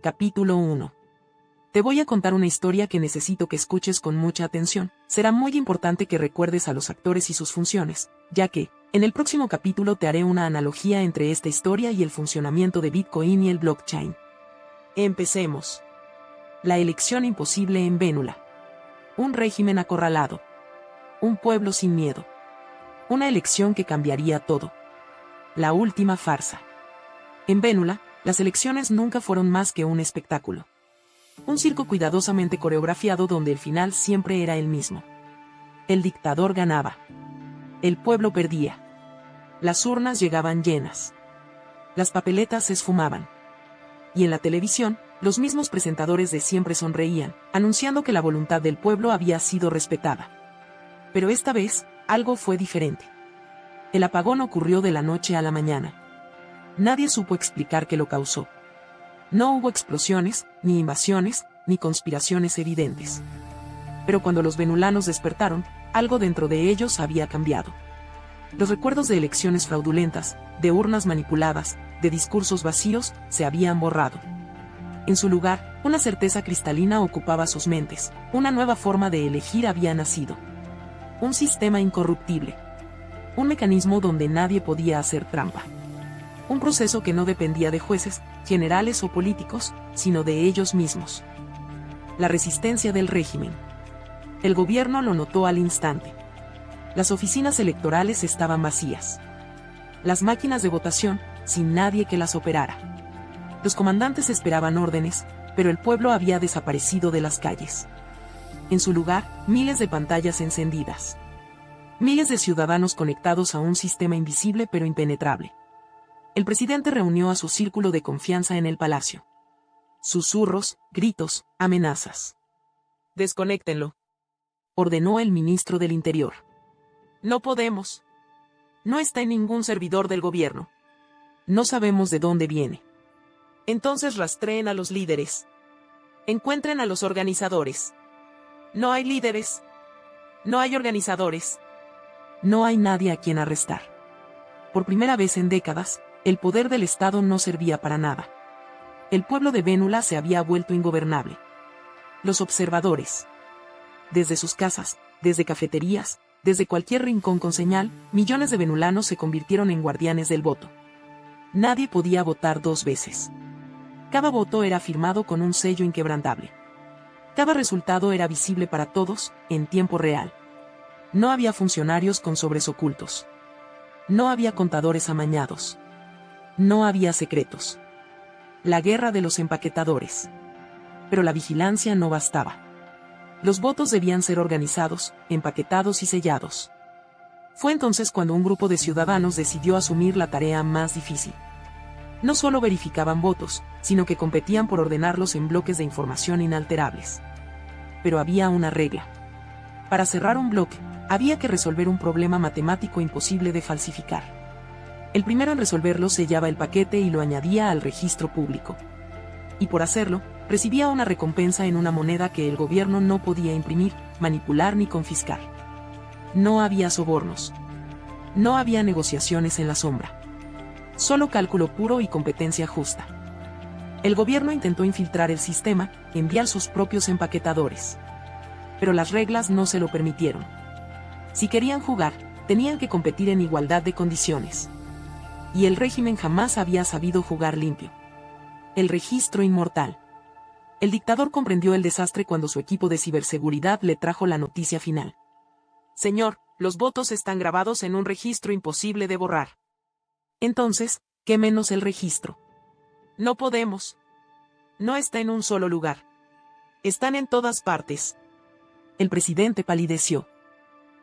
Capítulo 1. Te voy a contar una historia que necesito que escuches con mucha atención. Será muy importante que recuerdes a los actores y sus funciones, ya que, en el próximo capítulo te haré una analogía entre esta historia y el funcionamiento de Bitcoin y el blockchain. Empecemos. La elección imposible en Vénula. Un régimen acorralado. Un pueblo sin miedo. Una elección que cambiaría todo. La última farsa. En Vénula, las elecciones nunca fueron más que un espectáculo. Un circo cuidadosamente coreografiado donde el final siempre era el mismo. El dictador ganaba. El pueblo perdía. Las urnas llegaban llenas. Las papeletas se esfumaban. Y en la televisión, los mismos presentadores de siempre sonreían, anunciando que la voluntad del pueblo había sido respetada. Pero esta vez, algo fue diferente. El apagón ocurrió de la noche a la mañana. Nadie supo explicar qué lo causó. No hubo explosiones, ni invasiones, ni conspiraciones evidentes. Pero cuando los venulanos despertaron, algo dentro de ellos había cambiado. Los recuerdos de elecciones fraudulentas, de urnas manipuladas, de discursos vacíos, se habían borrado. En su lugar, una certeza cristalina ocupaba sus mentes, una nueva forma de elegir había nacido. Un sistema incorruptible. Un mecanismo donde nadie podía hacer trampa. Un proceso que no dependía de jueces, generales o políticos, sino de ellos mismos. La resistencia del régimen. El gobierno lo notó al instante. Las oficinas electorales estaban vacías. Las máquinas de votación, sin nadie que las operara. Los comandantes esperaban órdenes, pero el pueblo había desaparecido de las calles. En su lugar, miles de pantallas encendidas. Miles de ciudadanos conectados a un sistema invisible pero impenetrable. El presidente reunió a su círculo de confianza en el palacio. Susurros, gritos, amenazas. «Desconéctenlo», ordenó el ministro del Interior. «No podemos. No está en ningún servidor del gobierno. No sabemos de dónde viene». «Entonces rastreen a los líderes. Encuentren a los organizadores». «No hay líderes. No hay organizadores». No hay nadie a quien arrestar. Por primera vez en décadas, el poder del Estado no servía para nada. El pueblo de Vénula se había vuelto ingobernable. Los observadores. Desde sus casas, desde cafeterías, desde cualquier rincón con señal, millones de venulanos se convirtieron en guardianes del voto. Nadie podía votar dos veces. Cada voto era firmado con un sello inquebrantable. Cada resultado era visible para todos, en tiempo real. No había funcionarios con sobres ocultos. No había contadores amañados. No había secretos. La guerra de los empaquetadores. Pero la vigilancia no bastaba. Los votos debían ser organizados, empaquetados y sellados. Fue entonces cuando un grupo de ciudadanos decidió asumir la tarea más difícil. No solo verificaban votos, sino que competían por ordenarlos en bloques de información inalterables. Pero había una regla. Para cerrar un bloque, había que resolver un problema matemático imposible de falsificar. El primero en resolverlo sellaba el paquete y lo añadía al registro público. Y por hacerlo, recibía una recompensa en una moneda que el gobierno no podía imprimir, manipular ni confiscar. No había sobornos. No había negociaciones en la sombra. Solo cálculo puro y competencia justa. El gobierno intentó infiltrar el sistema, enviar sus propios empaquetadores. Pero las reglas no se lo permitieron. Si querían jugar, tenían que competir en igualdad de condiciones. Y el régimen jamás había sabido jugar limpio. El registro inmortal. El dictador comprendió el desastre cuando su equipo de ciberseguridad le trajo la noticia final. «Señor, los votos están grabados en un registro imposible de borrar». «Entonces, ¿qué menos el registro?» «No podemos. No está en un solo lugar. Están en todas partes». El presidente palideció.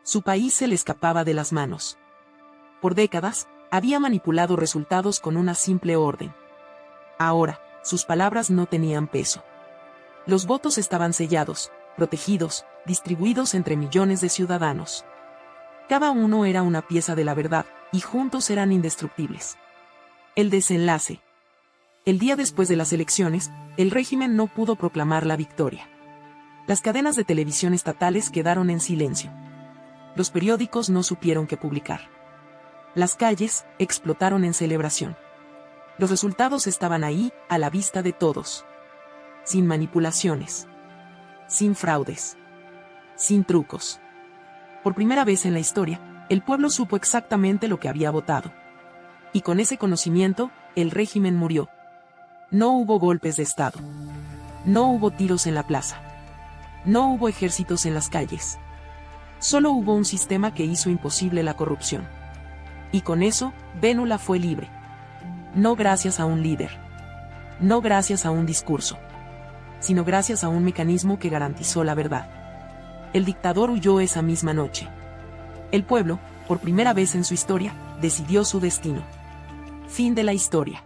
Su país se le escapaba de las manos. Por décadas, había manipulado resultados con una simple orden. Ahora, sus palabras no tenían peso. Los votos estaban sellados, protegidos, distribuidos entre millones de ciudadanos. Cada uno era una pieza de la verdad, y juntos eran indestructibles. El desenlace. El día después de las elecciones, el régimen no pudo proclamar la victoria. Las cadenas de televisión estatales quedaron en silencio. Los periódicos no supieron qué publicar. Las calles explotaron en celebración. Los resultados estaban ahí, a la vista de todos. sin manipulaciones, sin fraudes, sin trucos. Por primera vez en la historia, el pueblo supo exactamente lo que había votado. Y con ese conocimiento, el régimen murió. No hubo golpes de Estado. No hubo tiros en la plaza. No hubo ejércitos en las calles. Solo hubo un sistema que hizo imposible la corrupción. Y con eso, Vénula fue libre. No gracias a un líder. No gracias a un discurso. Sino gracias a un mecanismo que garantizó la verdad. El dictador huyó esa misma noche. El pueblo, por primera vez en su historia, decidió su destino. Fin de la historia.